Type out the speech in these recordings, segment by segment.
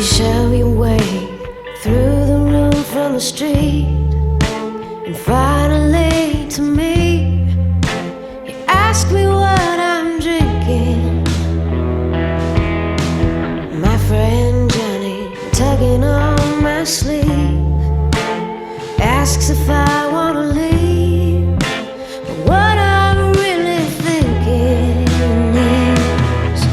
show your way through the room from the street, and finally to me, you ask me what I'm drinking. My friend Johnny, tugging on my sleeve, asks if I wanna leave, but what I'm really thinking is,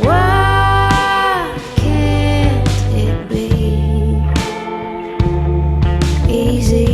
why can't it be easy?